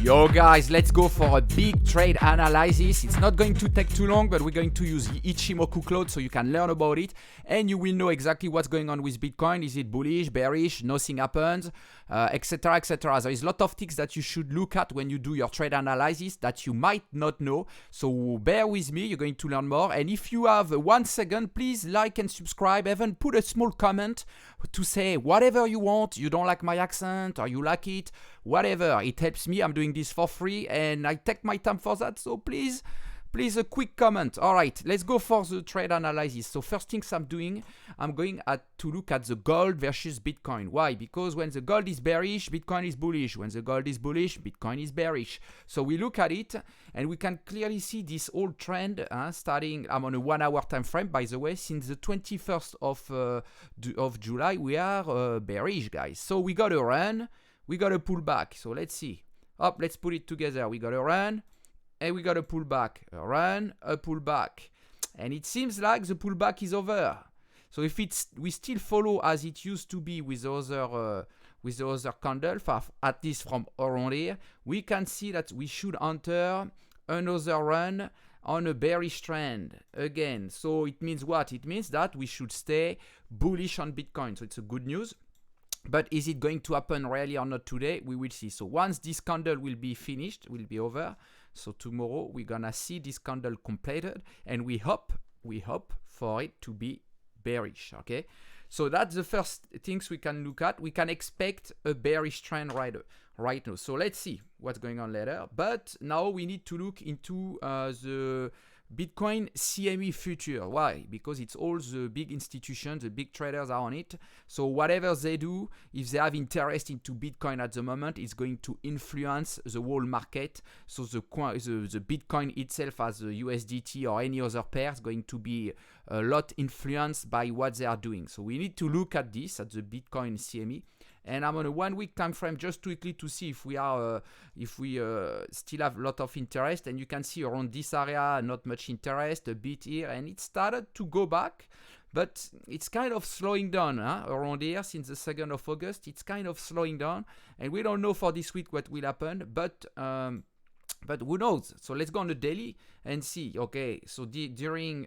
Yo guys, let's go for a big trade analysis. It's not going to take too long, but we're going to use the Ichimoku cloud so you can learn about it and you will know exactly what's going on with Bitcoin. Is it bullish, bearish, nothing happens, etc, etc. There is a lot of things that you should look at when you do your trade analysis that you might not know. So bear with me, you're going to learn more. And if you have 1 second, please like and subscribe. Even put a small comment to say whatever you want. You don't like my accent or you like it, whatever. It helps me. I'm doing this for free and I take my time for that. So please a quick comment. All right, let's go for the trade analysis. So first things I'm doing, I'm going to look at the gold versus Bitcoin. Why? Because when the gold is bearish, Bitcoin is bullish. When the gold is bullish, Bitcoin is bearish. So we look at it and we can clearly see this old trend starting. I'm on a 1 hour time frame, by the way. Since the 21st of July, we are bearish, guys. So we got a run, we got a pullback. So let's see. Let's put it together. We got a run. And we got a pullback, a run, a pullback. And it seems like the pullback is over. So if we still follow as it used to be with the other candle, at least from around here, we can see that we should enter another run on a bearish trend again. So it means what? It means that we should stay bullish on Bitcoin. So it's a good news. But is it going to happen really or not today? We will see. So once this candle will be finished, will be over. So tomorrow we're gonna see this candle completed, and we hope for it to be bearish. Okay, so that's the first things we can look at. We can expect a bearish trend right now. So let's see what's going on later. But now we need to look into the Bitcoin CME future. Why? Because it's all the big institutions, the big traders are on it. So whatever they do, if they have interest into Bitcoin at the moment, it's going to influence the whole market. So the Bitcoin itself as a USDT or any other pair is going to be a lot influenced by what they are doing. So we need to look at this at the Bitcoin CME. And I'm on a 1 week time frame just quickly to see if we still have a lot of interest. And you can see around this area, not much interest, a bit here, and it started to go back, but it's kind of slowing down around here since the 2nd of August. It's kind of slowing down, and we don't know for this week what will happen, but who knows? So let's go on the daily and see. Okay, so during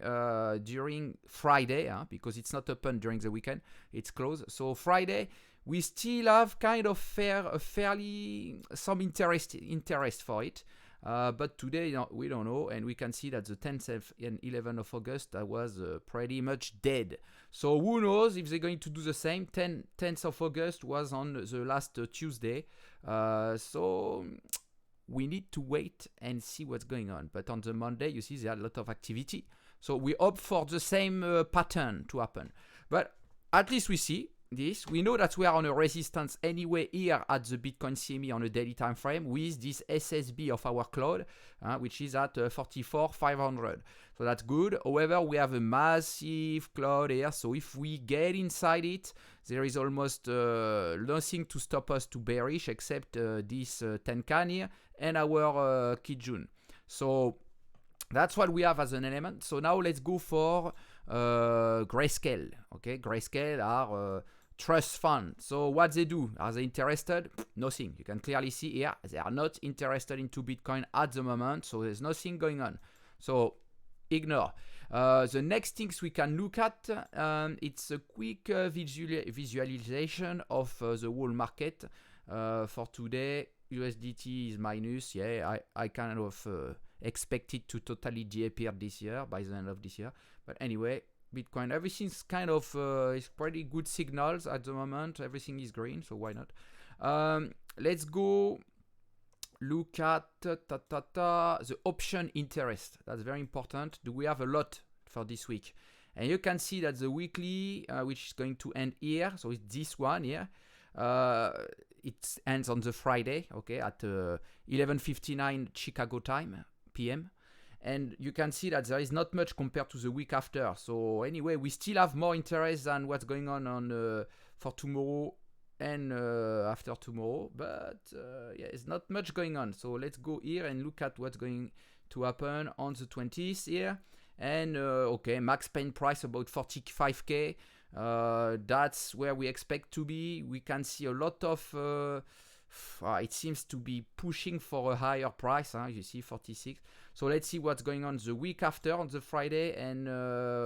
Friday, because it's not open during the weekend, it's closed. So Friday, we still have kind of fairly some interest for it. But today, we don't know. And we can see that the 10th and 11th of August was pretty much dead. So who knows if they're going to do the same. 10th of August was on the last Tuesday. So we need to wait and see what's going on. But on the Monday, you see there are a lot of activity. So we hope for the same pattern to happen. But at least we see this. We know that we are on a resistance anyway here at the Bitcoin CME on a daily time frame with this SSB of our cloud, which is at 44,500. So that's good. However, we have a massive cloud here. So if we get inside it, there is almost nothing to stop us to bearish except this Tenkan here and our Kijun. So that's what we have as an element. So now let's go for Grayscale. Okay, Grayscale are trust fund. So what they do? Are they interested? Nothing. You can clearly see here they are not interested into Bitcoin at the moment. So there's nothing going on. So ignore. The next things we can look at, it's a quick visualization of the whole market for today. USDT is minus. Yeah, I kind of expect it to totally disappear this year by the end of this year. But anyway, Bitcoin, everything's kind of is pretty good signals at the moment. Everything is green, so why not? Let's go look at the option interest. That's very important. Do we have a lot for this week? And you can see that the weekly, which is going to end here, so it's this one here. It ends on the Friday, okay, at 11:59 Chicago time, PM. And you can see that there is not much compared to the week after. So anyway, we still have more interest than what's going on for tomorrow and after tomorrow. But yeah, it's not much going on. So let's go here and look at what's going to happen on the 20th here. And okay, max pain price about 45K. That's where we expect to be. We can see a lot of it seems to be pushing for a higher price. You see 46. So let's see what's going on the week after on the Friday, and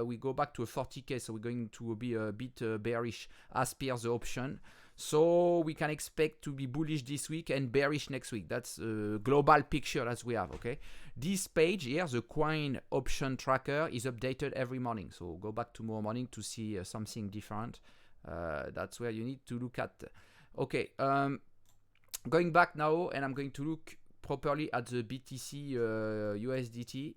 we go back to a 40k. So we're going to be a bit bearish as per the option. So we can expect to be bullish this week and bearish next week. That's a global picture as we have, okay? This page here, the coin option tracker, is updated every morning. So go back tomorrow morning to see something different. That's where you need to look at. Okay, going back now, and I'm going to look properly at the BTC USDT.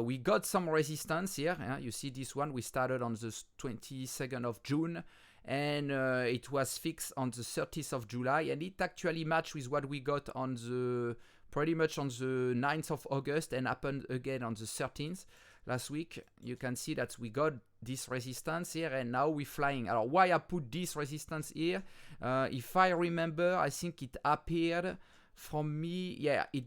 We got some resistance here. You see this one. We started on the 22nd of June. And it was fixed on the 30th of July, and it actually matched with what we got on the pretty much on the 9th of August, and happened again on the 13th last week. You can see that we got this resistance here, and now we're flying. Why I put this resistance here? If I remember, I think it appeared from me,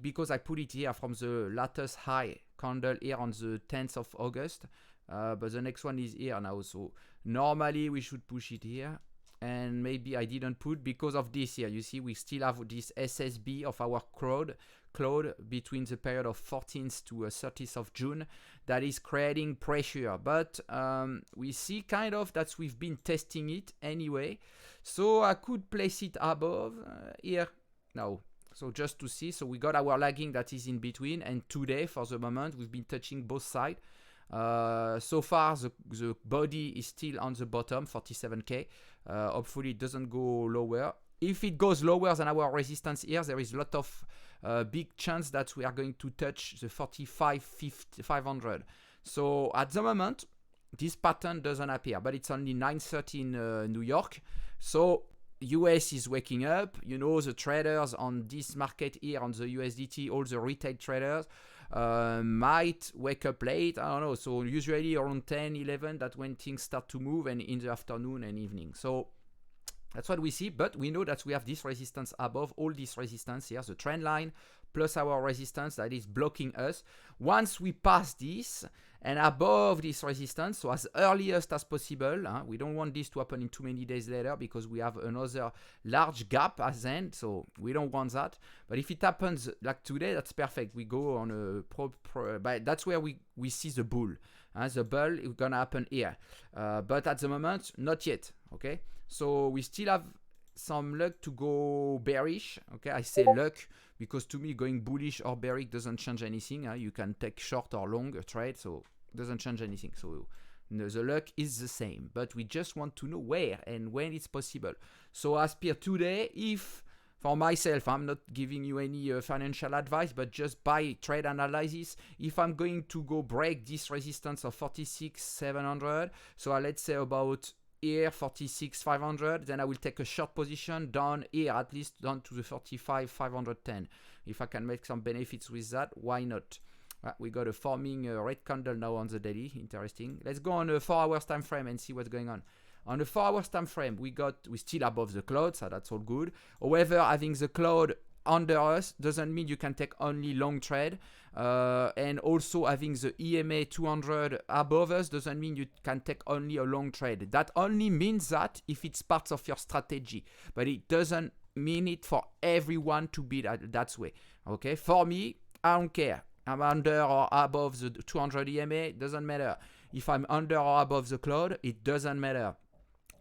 because I put it here from the latest high candle here on the 10th of August. But the next one is here now, so normally we should push it here, and maybe I didn't put because of this here. You see, we still have this SSB of our cloud between the period of 14th to 30th of June that is creating pressure, but we see kind of that we've been testing it anyway, so I could place it above here now. So just to see, so we got our lagging that is in between, and today for the moment we've been touching both sides. So far the body is still on the bottom, 47k. Hopefully it doesn't go lower. If it goes lower than our resistance here, there is a lot of big chance that we are going to touch the 45,500. So at the moment this pattern doesn't appear, but it's only 9:30 in New York, so US is waking up. You know, the traders on this market here on the USDT, all the retail traders might wake up late. I don't know. So usually around 10, 11, that when things start to move, and in the afternoon and evening. So that's what we see. But we know that we have this resistance above all this resistance here, the trend line plus our resistance that is blocking us. Once we pass this and above this resistance, so as earliest as possible, we don't want this to happen in too many days later, because we have another large gap at the end, so we don't want that. But if it happens like today, that's perfect. We go on a but that's where we see the bull. The bull is gonna happen here, but at the moment not yet. Okay, so we still have some luck to go bearish. Okay, I say luck because to me going bullish or bearish doesn't change anything. You can take short or long a trade, so it doesn't change anything. So the luck is the same, but we just want to know where and when it's possible. So as per today, if for myself, I'm not giving you any financial advice, but just by trade analysis, if I'm going to go break this resistance of 46,700, so let's say about here 46,500, then I will take a short position down here, at least down to the 45,510. If I can make some benefits with that, why not? We got a forming red candle now on the daily. Interesting. Let's go on a 4 hours time frame and see what's going on. On the 4 hours time frame, we still above the cloud, so that's all good. However, having the cloud under us doesn't mean you can take only long trade, and also having the EMA 200 above us doesn't mean you can take only a long trade. That only means that if it's part of your strategy, but it doesn't mean it for everyone to be that way. Okay, for me, I don't care. I'm under or above the 200 EMA, it doesn't matter. If I'm under or above the cloud, it doesn't matter.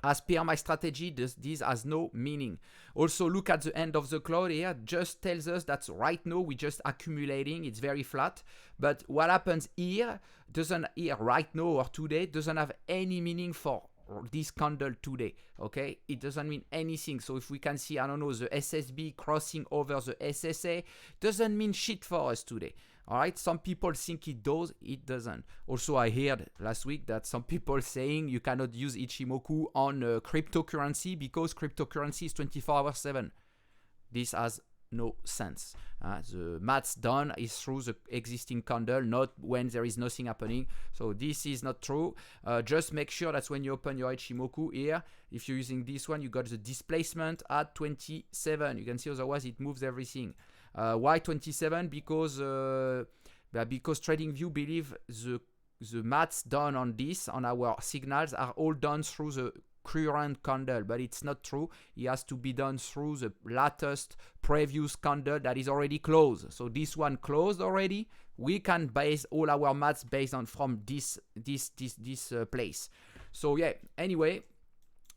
As per my strategy, this has no meaning. Also, look at the end of the cloud here. Just tells us that right now we're just accumulating. It's very flat. But what happens here right now or today doesn't have any meaning for this candle today. Okay, it doesn't mean anything. So if we can see, I don't know, the SSB crossing over the SSA, doesn't mean shit for us today. All right, some people think it does, it doesn't. Also, I heard last week that some people saying you cannot use Ichimoku on cryptocurrency because cryptocurrency is 24/7. This has no sense. The maths done is through the existing candle, not when there is nothing happening. So this is not true. Just make sure that when you open your Ichimoku here, if you're using this one, you got the displacement at 27. You can see otherwise it moves everything. Why 27? Because TradingView believe the maths done on this, on our signals, are all done through the current candle, but it's not true. It has to be done through the latest previous candle that is already closed. So this one closed already. We can base all our maths based on from this place. So yeah, anyway,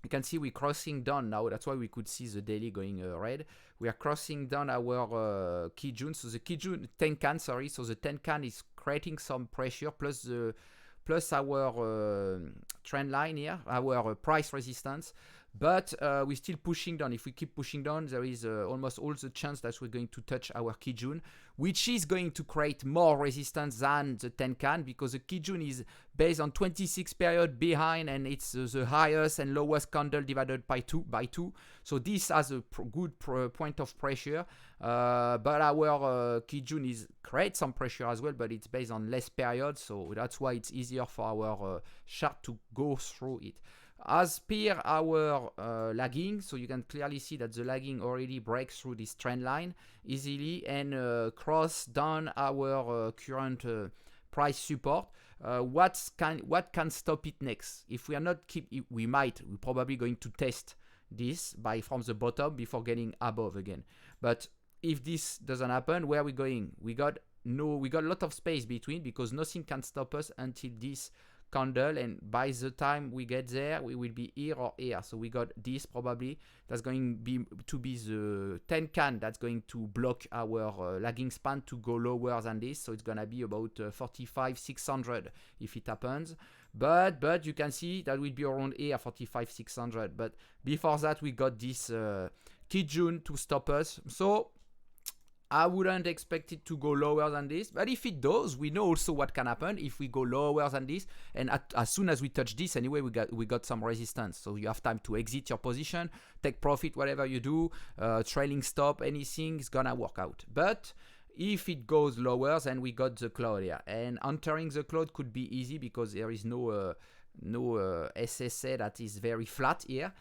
you can see we're crossing down now. That's why we could see the daily going red. We are crossing down our Kijun. So the Kijun Tenkan, sorry. So the Tenkan is creating some pressure plus our trend line here, our price resistance. But we're still pushing down. If we keep pushing down, there is almost all the chance that we're going to touch our Kijun, which is going to create more resistance than the Tenkan, because the Kijun is based on 26 period behind, and it's the highest and lowest candle divided by two. So this has a good point of pressure. But our Kijun is create some pressure as well, but it's based on less periods. So that's why it's easier for our chart to go through it. As per our lagging, so you can clearly see that the lagging already breaks through this trend line easily and cross down our current price support. What can stop it next? If we are not we're probably going to test this from the bottom before getting above again. But if this doesn't happen, where are we going? We got a lot of space between, because nothing can stop us until this candle, and by the time we get there, we will be here or here. So we got this probably. That's going to be the Tenkan that's going to block our lagging span to go lower than this. So it's gonna be about 45,600 if it happens. But you can see that will be around here 45,600. But before that, we got this Kijun to stop us. So I wouldn't expect it to go lower than this, but if it does, we know also what can happen if we go lower than this. And as soon as we touch this, anyway, we got some resistance. So you have time to exit your position, take profit, whatever you do, trailing stop, anything is gonna work out. But if it goes lower, then we got the cloud here, and entering the cloud could be easy because there is no SSA that is very flat here.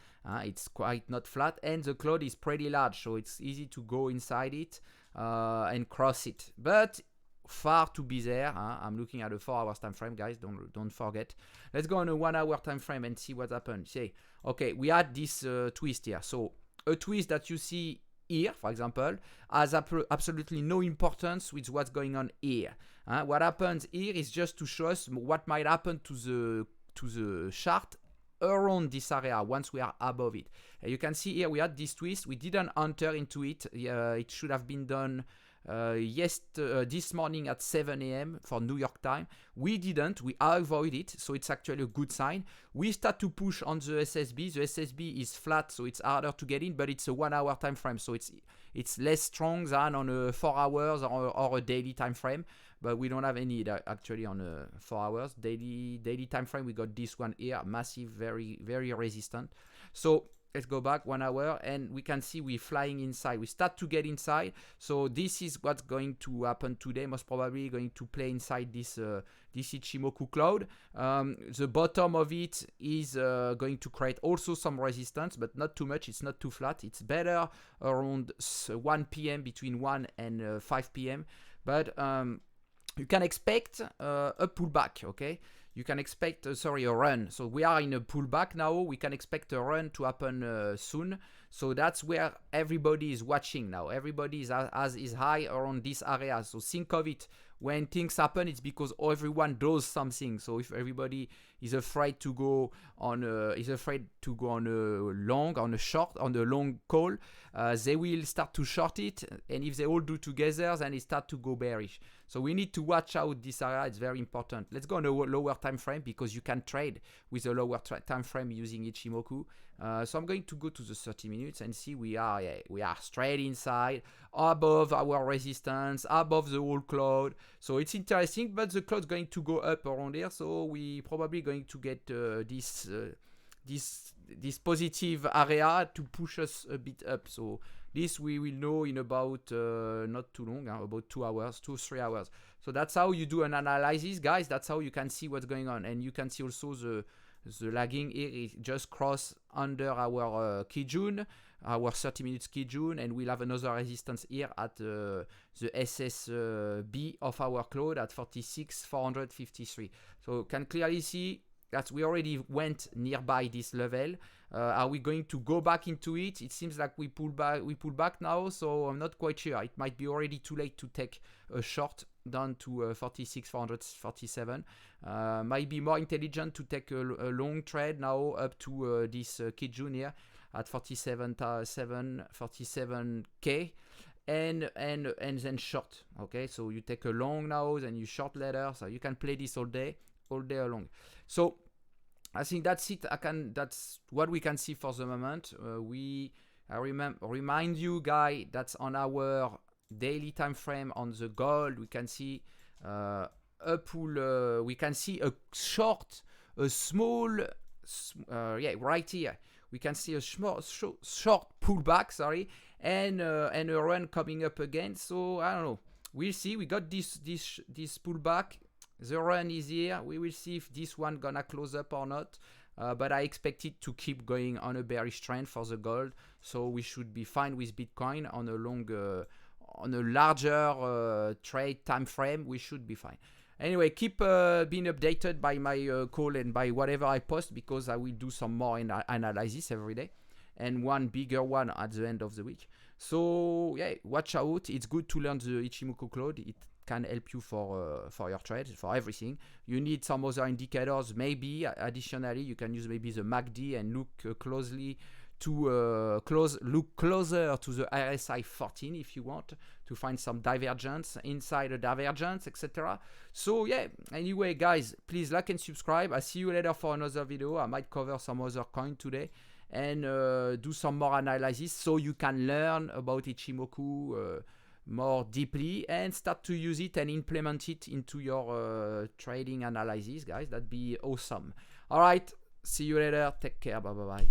It's quite not flat, and the cloud is pretty large, so it's easy to go inside it and cross it, but far to be there. I'm looking at a 4 hours time frame, guys. Don't forget. Let's go on a 1 hour time frame and see what happened. Say, okay, we had this twist here. So a twist that you see here, for example, has absolutely no importance with what's going on here. What happens here is just to show us what might happen to the chart around this area once we are above it. You can see here we had this twist. We didn't enter into it. It should have been done this morning at 7 a.m. for New York time. We didn't. We avoid it, so it's actually a good sign. We start to push on the SSB. The SSB is flat, so it's harder to get in, but it's a 1 hour time frame, so it's less strong than on a 4 hours or a daily time frame. But we don't have any actually on 4 hours. Daily time frame, we got this one here, massive, very, very resistant. So let's go back 1 hour, and we can see we're flying inside. We start to get inside. So this is what's going to happen today. Most probably going to play inside this Ichimoku cloud. The bottom of it is going to create also some resistance, but not too much. It's not too flat. It's better around 1 p.m. between 1 and 5 p.m. But you can expect a pullback, okay? You can expect, a run. So we are in a pullback now. We can expect a run to happen soon. So that's where everybody is watching now. Everybody is high around this area. So think of it. When things happen, it's because everyone does something. So if everybody is afraid to go on a long call, they will start to short it. And if they all do together, then it start to go bearish. So we need to watch out this area. It's very important. Let's go on a lower time frame, because you can trade with a lower time frame using Ichimoku. So I'm going to go to the 30 minutes and see we are straight inside, above our resistance, above the whole cloud. So it's interesting, but the cloud's going to go up around here. So we probably going to get this positive area to push us a bit up. So this we will know in about not too long, about 2 hours, 2-3 hours. So that's how you do an analysis, guys. That's how you can see what's going on, and you can see also the lagging here is just cross under our Kijun, our 30 minutes Kijun, and we'll have another resistance here at the SSB of our cloud at 46,453. So you can clearly see that we already went nearby this level. Are we going to go back into it? It seems like we pull back now, so I'm not quite sure. It might be already too late to take a short down to 46,447. Might be more intelligent to take a long trade now up to this Kijun here at 47K. And then short. Okay, so you take a long now, then you short later. So you can play this all day long. So I think that's it. That's what we can see for the moment. I remind you, guys, that's on our daily time frame on the gold. We can see a pull. We can see a short, a small, right here. We can see a short pullback. Sorry. And a run coming up again. So I don't know. We'll see. We got this pullback. The run is here. We will see if this one gonna close up or not. But I expect it to keep going on a bearish trend for the gold. So we should be fine with Bitcoin on a larger trade time frame. We should be fine. Anyway, keep being updated by my call and by whatever I post, because I will do some more analysis every day. And one bigger one at the end of the week. So yeah, watch out. It's good to learn the Ichimoku code. It can help you for your trades, for everything. You need some other indicators. Maybe additionally, you can use maybe the MACD and look closer to the RSI 14 if you want to find some divergence inside a divergence, etc. So yeah, anyway, guys, please like and subscribe. I'll see you later for another video. I might cover some other coin today and do some more analysis so you can learn about Ichimoku more deeply and start to use it and implement it into your trading analysis, guys. That'd be awesome. All right, see you later. Take care. Bye.